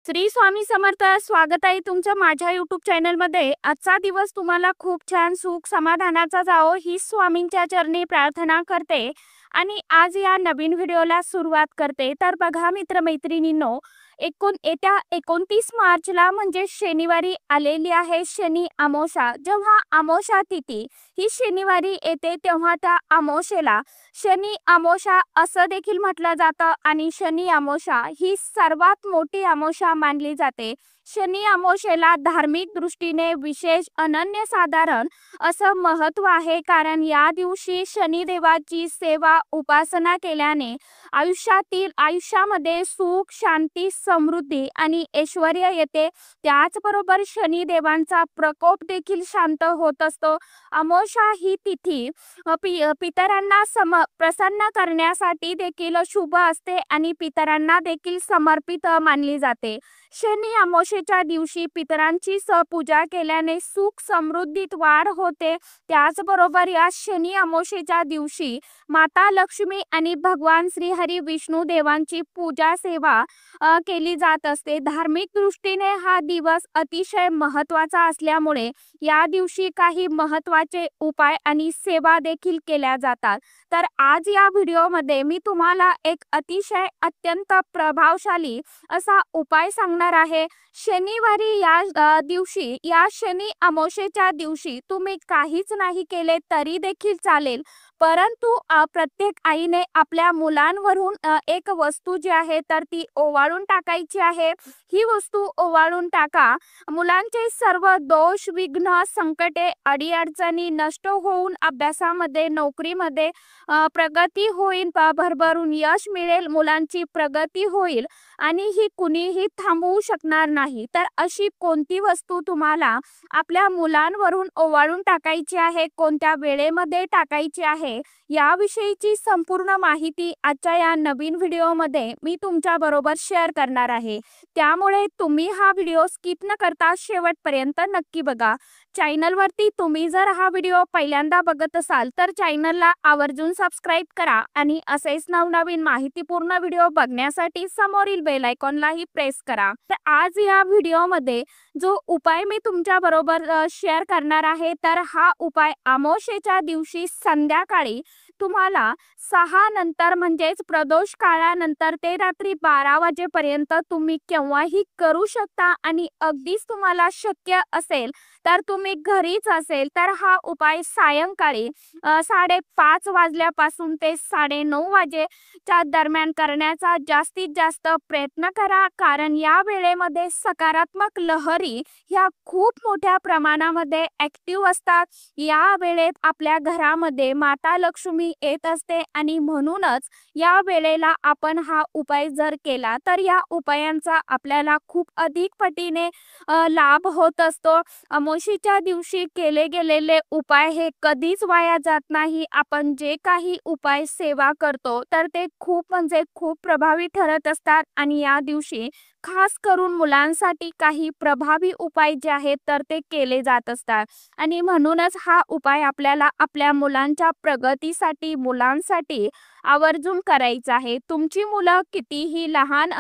श्री स्वामी समर्थ. स्वागत आहे तुमचं माझ्या YouTube चॅनलमध्ये. आजचा दिवस तुम्हाला खूप छान सुख समाधानाचा जावो ही स्वामींच्या चरणी प्रार्थना करते आणि आज या नवीन व्हिडिओला सुरुवात करते. तर बघा मित्रमैत्रिणींनो, येत्या 29 मार्चला म्हणजे शनिवारी आलेली आहे शनी अमावस्या. जेव्हा अमावस्या तिथी ही शनिवारी येते तेव्हा त्या अमावस्येला शनी अमावस्या असं देखील म्हटलं जातं आणि शनी अमावस्या ही सर्वात मोठी अमावस्या मानली जाते. शनी अमावस्येला धार्मिक दृष्टीने विशेष अनन्यसाधारण असं महत्त्व आहे, कारण या दिवशी शनिदेवाची सेवा उपासना केल्याने आयुष्यामध्ये सुख, शांती, समृद्धी आणि ऐश्वर्य येते. त्याचबरोबर शनिदेवांचा प्रकोप देखील शांत होत असतो. अमावस्या ही तिथी पितरांना प्रसन्न करण्यासाठी देखील शुभ असते आणि पितरांना देखील समर्पित मानली जाते. शनी अमावस्येच्या दिवशी पितरांची पूजा केल्याने सुख समृद्धीत वाढ होते. त्याचबरोबर या शनी अमावस्येच्या दिवशी माता लक्ष्मी आणि भगवान श्री हरी विष्णू देवांची पूजा सेवा केली जात असते. धार्मिक दृष्टीने हा दिवस अतिशय महत्त्वाचा असल्यामुळे या दिवशी काही महत्त्वाचे उपाय आणि सेवा देखील केल्या जातात. तर आज या व्हिडिओमध्ये मी तुम्हाला एक अतिशय अत्यंत प्रभावशाली असा उपाय सांगणार आहे. शनिवारी या दिवशी या शनी अमावस्येच्या दिवशी तुम्ही काहीच नाही केले तरी देखील चालेल, परंतु प्रत्येक आईने आपल्या मुलांवरून एक वस्तू जी आहे तर ती ओवाळून टाकायची आहे. ही वस्तू ओवाळून टाका. मुलांचे सर्व दोष, विघ्न, संकटे, अडीअडचणी नष्ट होऊन अभ्यासामध्ये, नोकरीमध्ये प्रगती होईल, भरभरून यश मिळेल, मुलांची प्रगती होईल आणि ही कुणीही थांबवू शकणार नाही. तर अशी कोणती वस्तू तुम्हाला आपल्या मुलांवरून ओवाळून टाकायची आहे, कोणत्या वेळेमध्ये टाकायची आहे, याविषयीची संपूर्ण माहिती आजच्या या नवीन व्हिडिओमध्ये मी तुमच्या बरोबर शेअर करणार आहे. त्यामुळे तुम्ही हा व्हिडिओ स्किप न करता शेवटपर्यंत नक्की बघा. चॅनलवरती तुम्ही जर हा व्हिडिओ पहिल्यांदा बघत असाल तर चॅनलला आवर्जून सबस्क्राईब करा आणि असेच नवनवीन माहितीपूर्ण व्हिडिओ बघण्यासाठी समोरील बेल आयकॉनलाही प्रेस करा. तर आज या व्हिडिओमध्ये जो उपाय मी तुमच्या बरोबर शेअर करणार आहे तर हा उपाय अमावस्येच्या दिवशी संध्याकाळी तुम्हाला 6 नंतर म्हणजेच प्रदोष काळानंतर ते रात्री 12 वाजेपर्यंत तुम्ही केव्हाही करू शकता आणि अगदीच तुम्हाला शक्य असेल तर तुम्ही घरीच असेल तर हा उपाय सायंकाळी 5:30 वाजल्यापासून ते 9:30 वाजेच्या दरम्यान करण्याचा जास्तीत जास्त प्रयत्न करा, कारण या वेळेमध्ये सकारात्मक लहरी ह्या खूप मोठ्या प्रमाणामध्ये ऍक्टिव्ह असतात. या वेळेत आपल्या घरामध्ये माता लक्ष्मी येत असते आणि म्हणूनच या वेळेला आपण हा उपाय जर केला तर या उपायांचा आपल्याला खूप अधिक पटीने लाभ होत असतो. अमावस्येच्या दिवशी केले गेलेले उपाय हे कधीच वाया जात नाही. आपण जे काही उपाय सेवा करतो तर ते खूप प्रभावी ठरत असतात आणि या दिवशी खास करून मुलांसाठी काही प्रभावी उपाय जे आहेत तर ते केले जात असतात आणि म्हणूनच हा उपाय आपल्याला आपल्या मुलांच्या प्रगतीसाठी, मुलांसाठी आवर्जून करायचा आहे. तुमची मुलं कितीही लहान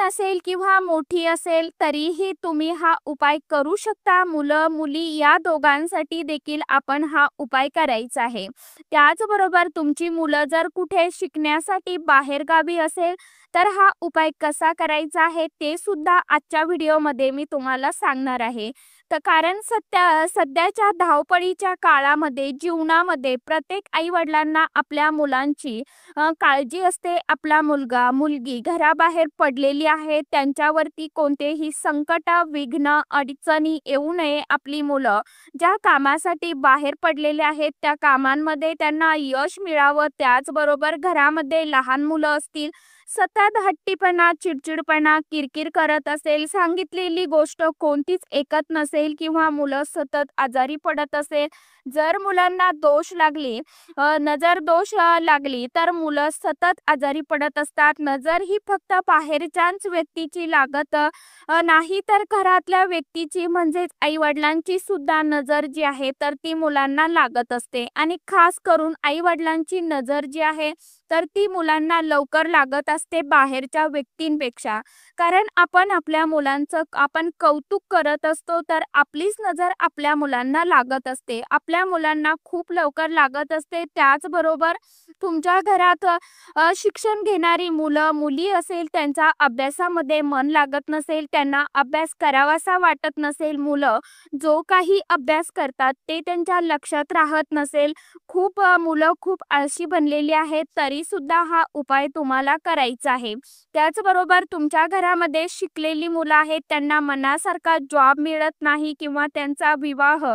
असेल किंवा मोठी असेल तरीही तुम्ही हा उपाय करू शकता. मुलं मुली या दोघांसाठी देखील आपण हा उपाय करायचा आहे. त्याचबरोबर तुमची मुलं जर कुठे शिकण्यासाठी बाहेरगावी असेल तर हा उपाय कसा करायचा आहे ते सुद्धा आजच्या व्हिडिओमध्ये मी तुम्हाला सांगणार आहे. तर कारण सध्याच्या धावपळीच्या काळामध्ये जीवनामध्ये प्रत्येक आई वडिलांना आपल्या मुलांची काळजी असते. आपला मुलगा मुलगी घराबाहेर पडलेली आहे, त्यांच्यावरती कोणतेही संकट, विघ्न, अडचणी येऊ नये. आपली मुलं ज्या कामासाठी बाहेर पडलेले आहेत त्या कामांमध्ये त्यांना यश मिळावं. त्याचबरोबर घरामध्ये लहान मुलं असतील, सतत हट्टीपणा, चिडचिडपणा, किरकिर करत असेल, सांगितलेली गोष्ट कोणतीच ऐकत नसेल किंवा मुलं सतत आजारी पडत असेल जर मुलांना नजर दोष लागली तर मुलं सतत आजारी पडत असतात. नजर ही फक्त बाहेरच्याच व्यक्तीची लागत नाही, तर घरातल्या व्यक्तीची म्हणजेच आई-वडिलांची सुद्धा नजर जी आहे तर ती मुलांना लागत असते आणि खास करून आई-वडिलांची नजर जी आहे तर ती मुलांना लवकर लागत असते बाहेरच्या व्यक्तींपेक्षा. कारण आपण आपल्या मुलांचं कौतुक करत असतो, तर आपलीच नजर आपल्या मुलांना लागत असते. आपल्या मुलांना खूप लवकर लागत असते. त्याचबरोबर तुमच्या घरात शिक्षण घेणारी मुलं-मुली असेल, त्यांचा अभ्यासामध्ये मन लागत नसेल, त्यांना अभ्यास करावासा वाटत नसेल, मुलं जो काही अभ्यास करतात ते त्यांच्या लक्षात राहत नसेल, मुलं खूप आळशी बनलेली आहेत, तरी सुद्धा हा उपाय तुम्हाला करायचा आहे. त्याचबरोबर तुमच्या घरामध्ये शिकलेली मुलं आहेत, त्यांना मनासारखा जॉब मिळत नाही किंवा त्यांचा विवाह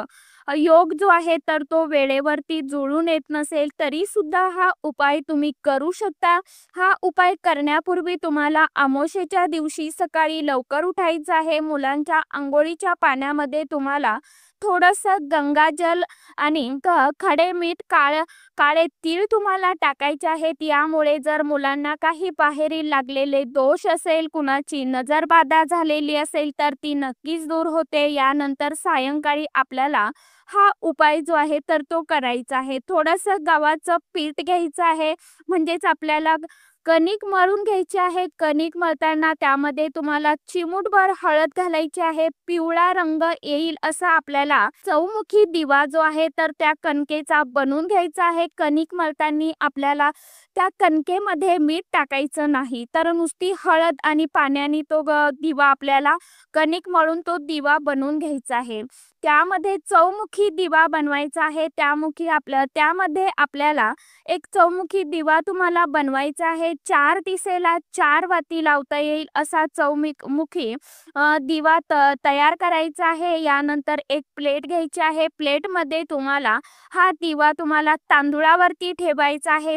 योग जो आहे तर तो वेळेवरती जुळून येत नसेल, तरी सुद्धा हा उपाय तुम्ही करू शकता. हा उपाय करण्यापूर्वी तुम्हाला अमावास्येच्या दिवशी सकाळी लवकर उठायचं आहे. मुलांच्या अंघोळीच्या पाण्यामध्ये तुम्हाला थोडंसं गंगाजल आणि खडे मीठ, काळे तीळ तुम्हाला टाकायचे आहेत. यामुळे जर मुलांना काही बाहेरील लागलेले दोष असेल, कुणाची नजरबाधा झालेली असेल, तर ती नक्कीच दूर होते. यानंतर सायंकाळी आपल्याला हा उपाय जो आहे तर तो करायचा आहे. थोडंसं गव्हाचं पीठ घ्यायचं आहे, म्हणजेच आपल्याला कणिक मळून घ्यायची आहे. कणिक मळताना त्यामध्ये तुम्हाला चिमूटभर हळद घालायची आहे. पिवळा रंग येईल असा आपल्याला चौमुखी दिवा जो आहे तर त्या कणकेचा बनवून घ्यायचा आहे. कणिक मळताना आपल्याला त्या कणकेमध्ये मीठ टाकायचं नाही, तर नुसती हळद आणि पाण्याने तो दिवा आपल्याला कणिक मळून तो दिवा बनवून घ्यायचा आहे. त्यामध्ये चौमुखी दिवा बनवायचा आहे. त्यामध्ये आपल्याला एक चौमुखी दिवा तुम्हाला बनवायचा आहे. 4 दिशेला 4 वाती लावता येईल असा चौमुखी दिवा तयार करायचा आहे. यानंतर एक प्लेट घ्यायची आहे. प्लेटमध्ये तुम्हाला हा दिवा तांदूळावरती ठेवायचा आहे.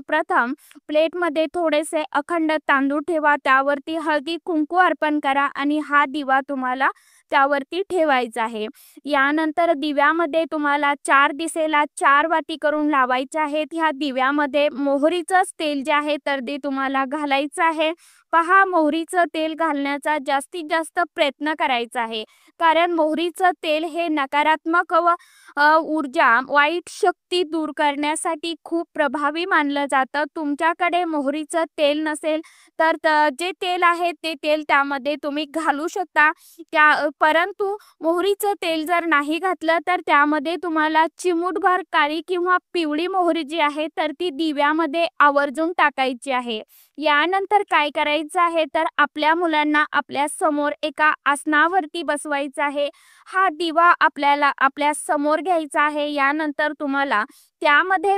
प्रथम प्लेटमध्ये थोडेसे अखंड तांदूळ ठेवा, त्यावरती हळदी कुंकू अर्पण करा आणि हा दिवा तुम्हाला त्यावरती ठेवायचा आहे. यानंतर दिव्यामध्ये तुम्हाला 4 दिशेला 4 वाती करून लावायच्या आहेत. ह्या दिव्यामध्ये मोहरीचं तेल जे आहे तर ते तुम्हाला घालायचं आहे. पहा, मोहरीचं तेल घालण्याचा जास्तीत जास्त प्रयत्न करायचा आहे, कारण मोहरीचं तेल हे नकारात्मक ऊर्जा, वाईट शक्ती दूर करण्यासाठी खूप प्रभावी मानलं जातं. तुमच्याकडे मोहरीचं तेल नसेल तर जे तेल आहे ते तेल त्यामध्ये तुम्ही घालू शकता. परंतु मोहरीचं तेल जर नाही घातलं तर त्यामध्ये तुम्हाला चिमूटभर काळी किंवा पिवळी मोहरी जी आहे तर ती दिव्यामध्ये आवर्जून टाकायची आहे. यानंतर काय करायचं आहे तर आपल्या मुलांना आपल्या समोर एका आसनावरती बसवायचं आहे. हा दिवा आपल्याला आपल्या समोर घ्यायचा आहे. यानंतर तुम्हाला त्यामध्ये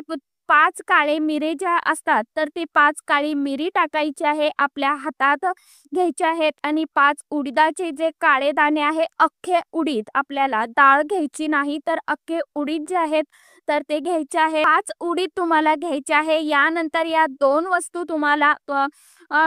5 काळे मिरे ज्या असतात तर ते 5 काळी मिरी टाकायची आहे, आपल्या हातात घ्यायचे आहेत आणि 5 उडीदाचे जे काळे दाणे आहे, अख्खे उडीद, आपल्याला डाळ घ्यायची नाही तर अख्खे उडीद जे आहेत तर ते घ्यायचे आहे. 5 उडीद तुम्हाला घ्यायचे आहे. यानंतर या 2 वस्तू तुम्हाला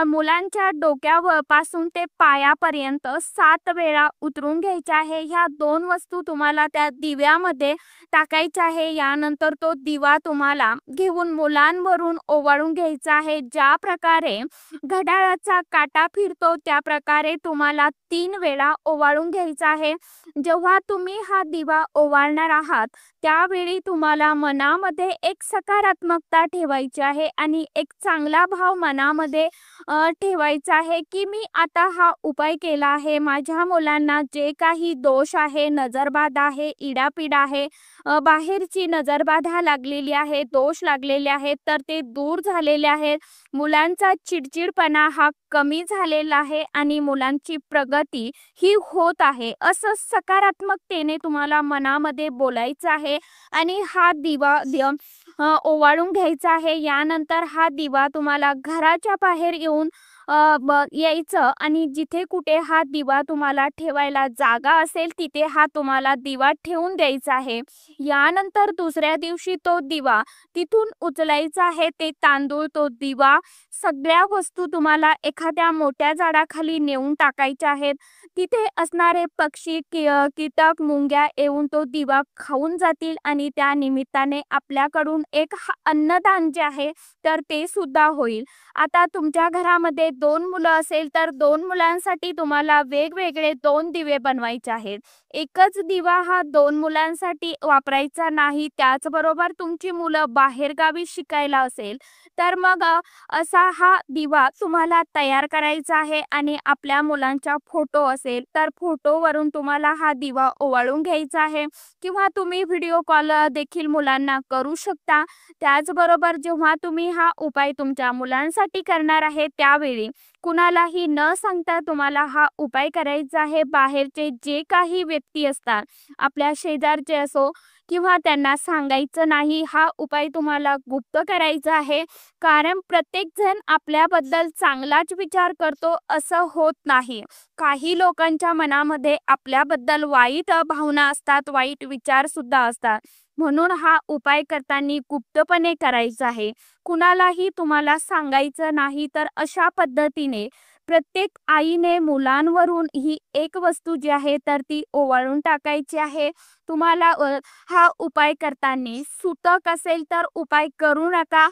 मुलांच्या डोक्यावर पासून ते पायापर्यंत 7 वेळा उतरून घ्यायच्या आहे. ह्या 2 वस्तू तुम्हाला त्या दिव्यामध्ये टाकायच्या आहे. यानंतर तो दिवा तुम्हाला घेऊन मुलांवरून ओवाळून घ्यायचा आहे. ज्या प्रकारे घड्याळाचा काटा फिरतो त्या प्रकारे तुम्हाला 3 वेळा ओवाळून घ्यायचा आहे. जेव्हा तुम्ही हा दिवा ओवाळणार आहात त्यावेळी तुम्हाला मनामध्ये एक सकारात्मकता ठेवायची आहे आणि एक चांगला भाव मनामध्ये ठेवायचा आहे की मी आता हा उपाय केला आहे. माझ्या मुलांना जे काही दोष आहे, नजरबाधा आहे, इडापिडा आहे, बाहेरची नजरबाधा लागलेली आहे, दोष लागलेले आहेत तर ते दूर झालेले आहेत. मुलांचा चिडचिडपणा हा कमी झालेला आहे आणि मुलांची प्रगती ही होत आहे, असं सकारात्मकतेने तुम्हाला मनामध्ये बोलायचं आहे आणि हा दिवा ओवाळून घ्यायचा आहे. यानंतर हा दिवा तुम्हाला घराच्या बाहेर येऊन यायचं आणि जिथे कुठे हा दिवा तुम्हाला ठेवायला जागा असेल तिथे हा तुम्हाला दिवा ठेवून द्यायचा आहे. यानंतर दुसऱ्या दिवशी तो दिवा तिथून उचलायचा आहे. ते तांदूळ, तो दिवा, सगळ्या वस्तू तुम्हाला एखाद्या मोठ्या झाडाखाली नेऊन टाकायच्या आहेत. तिथे असणारे पक्षी, कीटक, मुंग्या येऊन तो दिवा खाऊन जातील आणि त्या निमित्ताने आपल्याकडून एक अन्नदान जे आहे तर ते सुद्धा होईल. आता तुमच्या घरामध्ये 2 मुलं असेल तर 2 मुलांसाठी तुम्हाला वेगवेगळे 2 दिवे बनवायचे आहेत. एकच दिवा हा 2 मुलांसाठी वापरायचा नाही. त्याचबरोबर तुमची मुलं बाहेरगावी शिकायला असेल तर मग असा हा दिवा तुम्हाला तयार करायचा आहे आणि आपल्या मुलांचा फोटो असेल तर फोटोवरून तुम्हाला हा दिवा ओवाळून घ्यायचा आहे किंवा तुम्ही व्हिडिओ कॉल देखील मुलांना करू शकता. त्याचबरोबर जेव्हा तुम्ही हा उपाय तुमच्या मुलांसाठी करणार आहे त्यावेळी कुणालाही न सांगता तुम्हाला हा उपाय करायचा आहे. बाहेरचे जे काही व्यक्ती असतात, आपल्या शेजारचे असो किंवा त्यांना सांगायचं नाही. हा उपाय तुम्हाला गुप्त करायचा आहे. कारण प्रत्येक जण आपल्याबद्दल चांगलाच विचार करतो असं होत नाही. काही लोकांच्या मनामध्ये आपल्याबद्दल वाईट भावना असतात, वाईट विचार सुद्धा असतात. म्हणून हा उपाय करताना गुप्तपणे करायचा आहे. कुणालाही तुम्हाला सांगायचं नाही. तर अशा पद्धतीने प्रत्येक आईने मुलांवरून ही एक वस्तू जी आहे तर ती ओवाळून टाकायची आहे. तुम्हाला हा उपाय करताना सूतक असेल तर उपाय करू नका.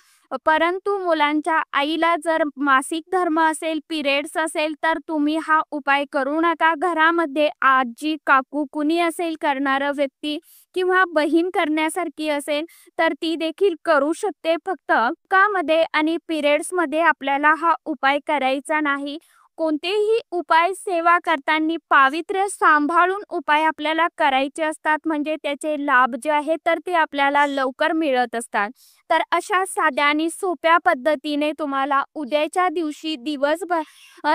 परंतु मुलांच्या आईला जर मासिक धर्म असेल, पिरियड्स असेल तर तुम्ही हा उपाय करू नका. घरामध्ये आजी, काकू कुणी असेल करणारं व्यक्ती किंवा बहीण करण्यासारखी असेल तर ती देखील करू शकते. फक्त कामध्ये आणि पिरियड्समध्ये आपल्याला हा उपाय करायचा नाही. कोणतेही उपाय सेवा करताना पावित्र्य सांभाळून उपाय आपल्याला करायचे असतात. म्हणजे त्याचे लाभ जे आहेत तर ते आपल्याला लवकर मिळत असतात. तर अशा साध्या आणि सोप्या पद्धतीने तुम्हाला उद्याच्या दिवशी दिवसभर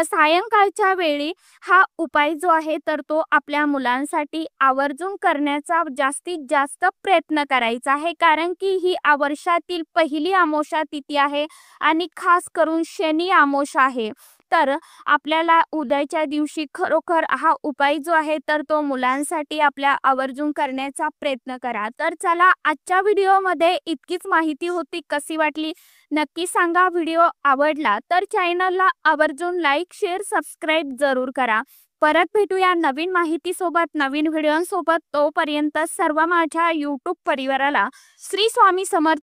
सायंकाळच्या वेळी हा उपाय जो आहे तर तो आपल्या मुलांसाठी आवर्जून करण्याचा जास्तीत जास्त प्रयत्न करायचा आहे. कारण की ही वर्षातील पहिली अमावस्या तिथी आहे आणि खास करून शनी अमावस्या आहे. तर आपल्याला उद्याच्या दिवशी खरोखर हा उपाय जो आहे तर तो मुलांसाठी आपल्या आवर्जून करण्याचा प्रयत्न करा. तर चला, आजच्या व्हिडिओमध्ये इतकीच माहिती होती. कशी वाटली नक्की सांगा. व्हिडिओ आवडला तर चॅनलला आवर्जून लाईक, शेअर, सबस्क्राईब जरूर करा. परत भेटूया नवीन माहितीसोबत, नवीन व्हिडिओसोबत. तोपर्यंत सर्व माझ्या यूट्यूब परिवाराला श्री स्वामी समर्थ